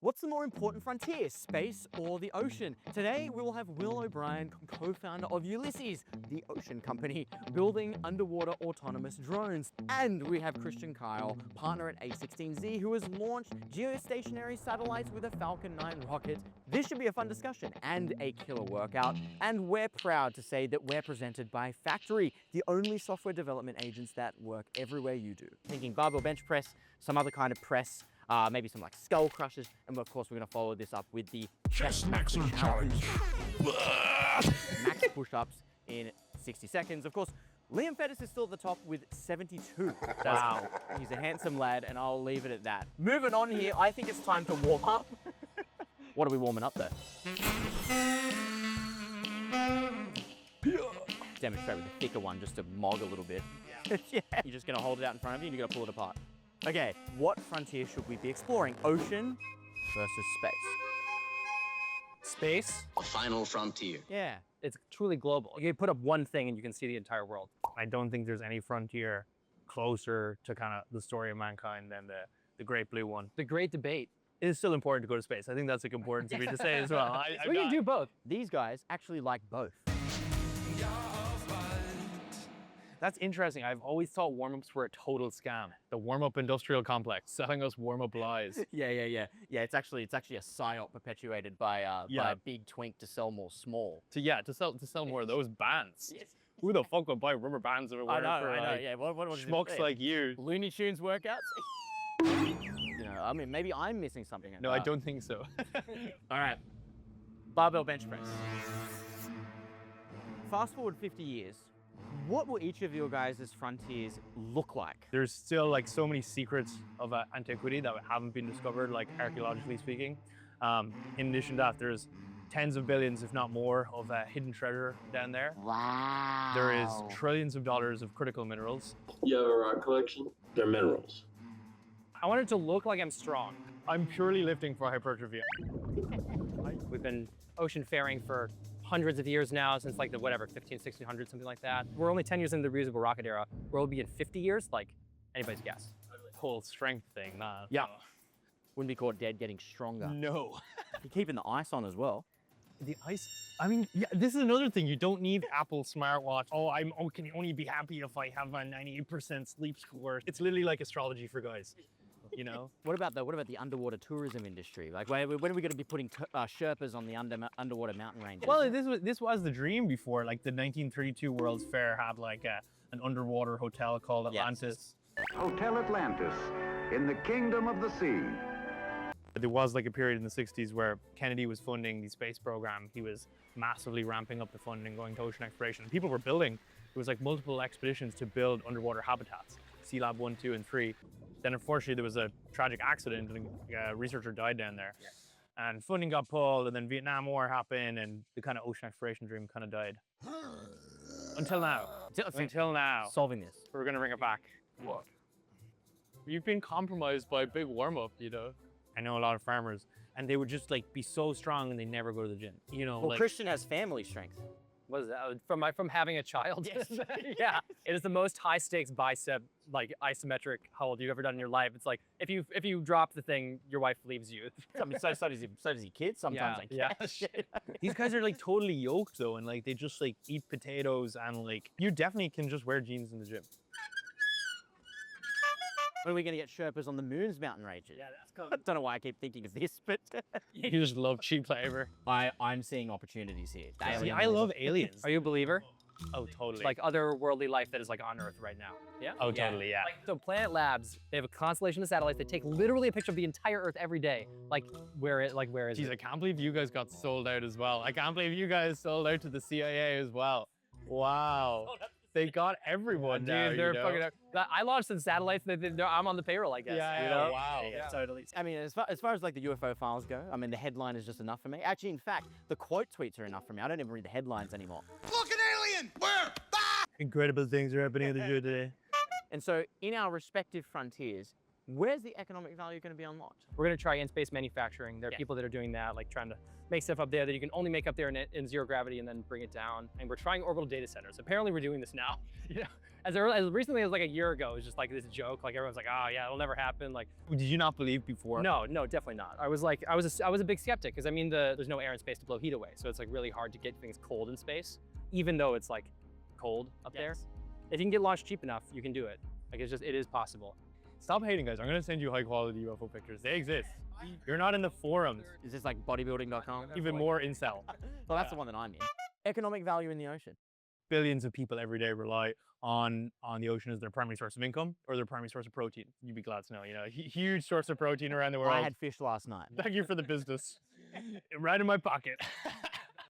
What's the more important frontier, space or the ocean? Today, we will have Will O'Brien, co-founder of Ulysses, the ocean company, building underwater autonomous drones. And we have Keil, partner at A16Z, who has launched geostationary satellites with a Falcon 9 rocket. This should be a fun discussion and a killer workout. And we're proud to say that we're presented by Factory, the only software development agents that work everywhere you do. Thinking barbell bench press, some other kind of press, maybe some like skull crushers, and of course we're gonna follow this up with the CHESTMAXXER challenge. max push-ups in 60 seconds. Of course, Liam Fettis is still at the top with 72. Wow. He's a handsome lad, and I'll leave it at that. Moving on here, I think it's time to warm up. What are we warming up though? Demonstrate with a thicker one just to mog a little bit. Yeah. You're just gonna hold it out in front of you and you're gonna pull it apart. Okay, what frontier should we be exploring? Ocean versus space? Space? A final frontier. Yeah. It's truly global. You put up one thing and you can see the entire world. I don't think there's any frontier closer to kind of the story of mankind than the great blue one. The great debate. It is still important to go to space. I think that's like important to me to say as well. We can do both. These guys actually like both. That's interesting. I've always thought warm-ups were a total scam. The warm-up industrial complex selling us warm-up lies. Yeah. It's actually a psyop perpetuated by a big twink to sell more small. To sell more of those bands. Yes. Who the fuck would buy rubber bands that are wearing for like, yeah. What schmucks like you? Looney Tunes workouts? You know, I mean, maybe I'm missing something. No, I don't think so. All right, barbell bench press. Fast forward 50 years. What will each of your guys' frontiers look like? There's still like so many secrets of antiquity that haven't been discovered, like archaeologically speaking. In addition to that, there's tens of billions, if not more, of hidden treasure down there. Wow. There is trillions of dollars of critical minerals. You have a rock collection? They're minerals. I want it to look like I'm strong. I'm purely lifting for hypertrophy. We've been ocean faring for hundreds of years now, since like the 1600s, something like that. We're only 10 years into the reusable rocket era. Where we'll be in 50 years, like anybody's guess. Whole strength thing, nah. Yeah. Wouldn't be caught dead, getting stronger. No. You're keeping the ice on as well. The ice, I mean, yeah, this is another thing. You don't need Apple smartwatch. Oh, can only be happy if I have a 98% sleep score. It's literally like astrology for guys. You know. What about the underwater tourism industry? Like, when are we going to be putting Sherpas on the underwater mountain ranges? Well, this was the dream before. Like the 1932 World's Fair had like an underwater hotel called Atlantis. Yes. Hotel Atlantis, in the kingdom of the sea. There was like a period in the 60s where Kennedy was funding the space program. He was massively ramping up the funding, going to ocean exploration. People were building. There was like multiple expeditions to build underwater habitats. Sea Lab 1, 2, and 3. Then unfortunately there was a tragic accident and a researcher died down there. Yeah. And funding got pulled, and then Vietnam War happened, and the kind of ocean exploration dream kind of died. Until now. Until now. Solving this. We're gonna bring it back. What? You've been compromised by a big warm-up, you know? I know a lot of farmers, and they would just like be so strong and they never go to the gym. You know, well, like, Christian has family strength. What is that? From having a child? Yes. Yeah. It is the most high stakes bicep, like isometric hold you've ever done in your life. It's like if you drop the thing, your wife leaves you. I mean, so does your kids sometimes. Yeah. These guys are like totally yoked though, and like they just like eat potatoes, and like you definitely can just wear jeans in the gym. When are we going to get Sherpas on the moon's mountain ranges? Yeah, that's coming. I don't know why I keep thinking of this, but You just love cheap labor. I'm seeing opportunities here. See, I love aliens. Are you a believer? Oh, totally. Like otherworldly life that is like on Earth right now. Yeah? Oh, totally, yeah. So Planet Labs, they have a constellation of satellites that take literally a picture of the entire Earth every day. Like where is Jeez, it? I can't believe you guys got sold out as well. I can't believe you guys sold out to the CIA as well. Wow. They got everyone now, Dude, they're you know? fucking. I launched some satellites. I'm on the payroll, I guess. Yeah, you know? wow. Yeah, totally. I mean, as far as like the UFO files go, I mean, the headline is just enough for me. Actually, in fact, the quote tweets are enough for me. I don't even read the headlines anymore. Look, an alien! Where? Ah! Incredible things are happening in the show today. And so, in our respective frontiers, Where's the economic value going to be unlocked? We're going to try in-space manufacturing. There are Yes. people that are doing that, like trying to make stuff up there that you can only make up there in zero gravity and then bring it down. And we're trying orbital data centers. Apparently we're doing this now. You know, as recently as like a year ago, it was just like this joke. Like everyone's like, oh yeah, it'll never happen. Like, Did you not believe before? no, definitely not. I was a big skeptic because I mean, there's no air in space to blow heat away. So it's like really hard to get things cold in space, even though it's like cold up there. If you can get launched cheap enough, you can do it. Like it is possible. Stop hating, guys. I'm gonna send you high quality UFO pictures. They exist. You're not in the forums. Is this like bodybuilding.com? Even more incel. Well, that's the one that I'm in. Economic value in the ocean. Billions of people every day rely on the ocean as their primary source of income or their primary source of protein. You'd be glad to know, you know, huge source of protein around the world. I had fish last night. Thank you for the business. Right in my pocket.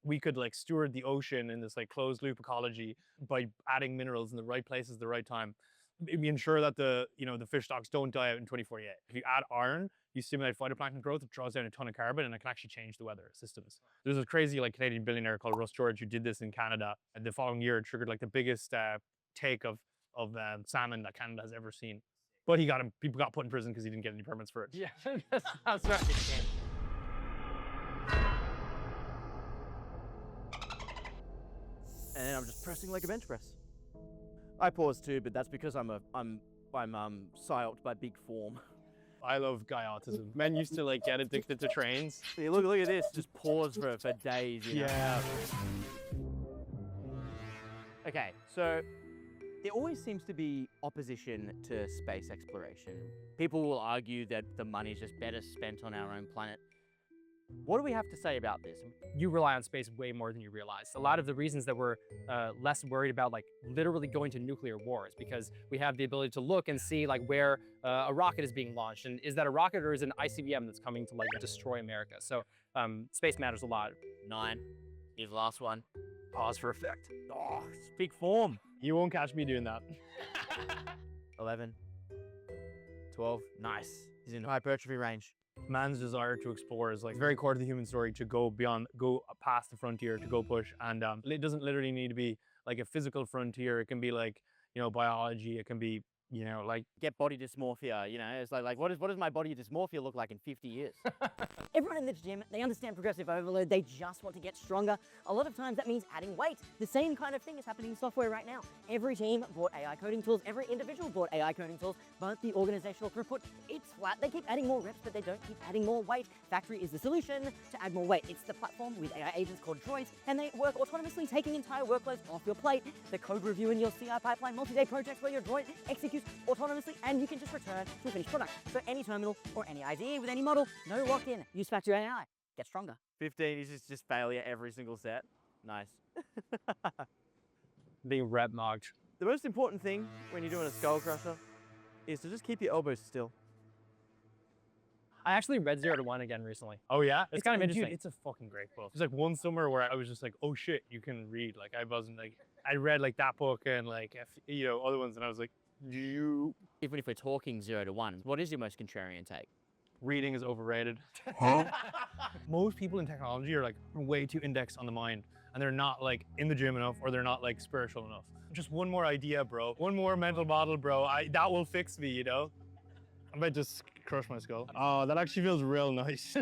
We could like steward the ocean in this like closed loop ecology by adding minerals in the right places at the right time. We ensure that the fish stocks don't die out in 2048. If you add iron, you stimulate phytoplankton growth, it draws down a ton of carbon and it can actually change the weather systems. There's this crazy like Canadian billionaire called Russ George who did this in Canada. And the following year, it triggered like the biggest take of salmon that Canada has ever seen. But people got put in prison because he didn't get any permits for it. Yeah, that's right. And then I'm just pressing like a bench press. I pause too, but that's because I'm psyoped by big form. I love guy autism. Men used to like get addicted to trains. See, look at this. Just pause for days. You know? Yeah. Okay, so there always seems to be opposition to space exploration. People will argue that the money's just better spent on our own planet. What do we have to say about this? You rely on space way more than you realize. A lot of the reasons that we're less worried about like literally going to nuclear war is because we have the ability to look and see like where a rocket is being launched. And is that a rocket or is it an ICBM that's coming to like destroy America? So space matters a lot. 9. Here's the last one. Pause for effect. Oh, it's big form. You won't catch me doing that. 11. 12. Nice. He's in hypertrophy range. Man's desire to explore is like very core to the human story, to go past the frontier, to go push. And it doesn't literally need to be like a physical frontier. It can be like, biology. It can be, like Get body dysmorphia, it's like what does my body dysmorphia look like in 50 years? Everyone in the gym, they understand progressive overload, they just want to get stronger. A lot of times that means adding weight. The same kind of thing is happening in software right now. Every team bought AI coding tools, every individual bought AI coding tools, but the organizational throughput, it's flat. They keep adding more reps, but they don't keep adding more weight. Factory is the solution to add more weight. It's the platform with AI agents called droids, and they work autonomously, taking entire workloads off your plate. The code review in your CI pipeline, multi-day projects where your droid executes autonomously, and you can just return to a finished product. So any terminal or any IDE with any model, no locked-in. Use Factory AI. Get stronger. 15 is just failure every single set. Nice. Being rep mogged. The most important thing when you're doing a skull crusher is to just keep your elbows still. I actually read 0 to 1 again recently. oh yeah, It's kind of dude, interesting. it's a fucking great book. There's like one summer where I was just like, oh shit, you can read. Like I wasn't like, I read like that book and like other ones, and I was like, Even if we're talking 0 to 1, what is your most contrarian take? reading is overrated. Most people in technology are like way too indexed on the mind, and they're not like in the gym enough, or they're not like spiritual enough. Just one more idea, bro. One more mental model, bro. That will fix me, I might just crush my skull. Oh, that actually feels real nice.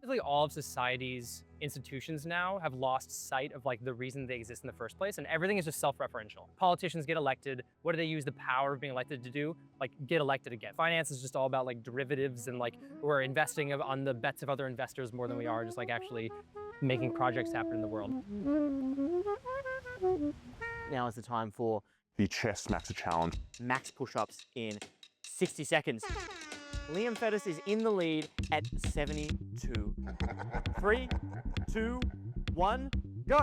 Basically, all of society's institutions now have lost sight of like the reason they exist in the first place, and everything is just self-referential. Politicians get elected. What do they use the power of being elected to do? Like get elected again. Finance is just all about like derivatives, and like we're investing on the bets of other investors more than we are just like actually making projects happen in the world. Now is the time for The CHESTMAXXER challenge. max push-ups in 60 seconds. Liam Fettis is in the lead at 72. 3, 2, 1, go.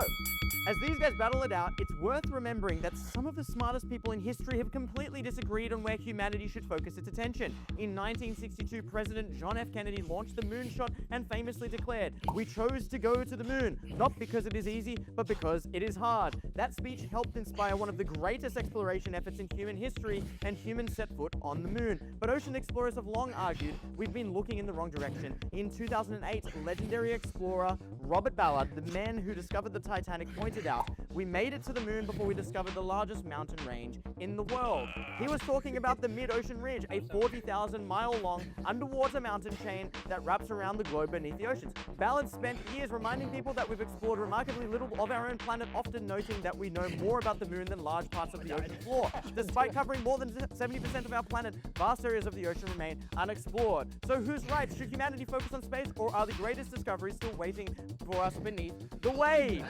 As these guys battle it out, it's worth remembering that some of the smartest people in history have completely disagreed on where humanity should focus its attention. In 1962, President John F. Kennedy launched the moonshot and famously declared, "We chose to go to the moon, not because it is easy, but because it is hard." That speech helped inspire one of the greatest exploration efforts in human history, and humans set foot on the moon. But ocean explorers have long argued we've been looking in the wrong direction. In 2008, legendary explorer Robert Ballard, the man who discovered the the Titanic pointed out. We made it to the moon before we discovered the largest mountain range in the world. He was talking about the mid-ocean ridge, a 40,000-mile-long underwater mountain chain that wraps around the globe beneath the oceans. Ballard spent years reminding people that we've explored remarkably little of our own planet, often noting that we know more about the moon than large parts of the ocean floor. Despite covering more than 70% of our planet, vast areas of the ocean remain unexplored. So who's right? Should humanity focus on space, or are the greatest discoveries still waiting for us beneath the waves?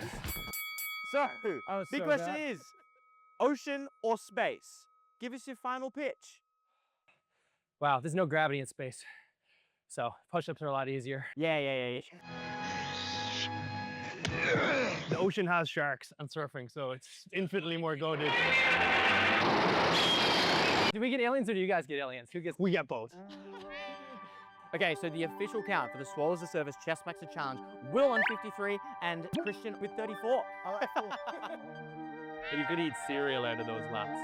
So, big question is, ocean or space? Give us your final pitch. Wow, there's no gravity in space. So push-ups are a lot easier. Yeah. The ocean has sharks and surfing, so it's infinitely more goated. Do we get aliens or do you guys get aliens? Who gets? We get both. Okay, so the official count for the Swallows the Service CHESTMAXXER Challenge, Will on 53 and Christian with 34. You could eat cereal out of those laps.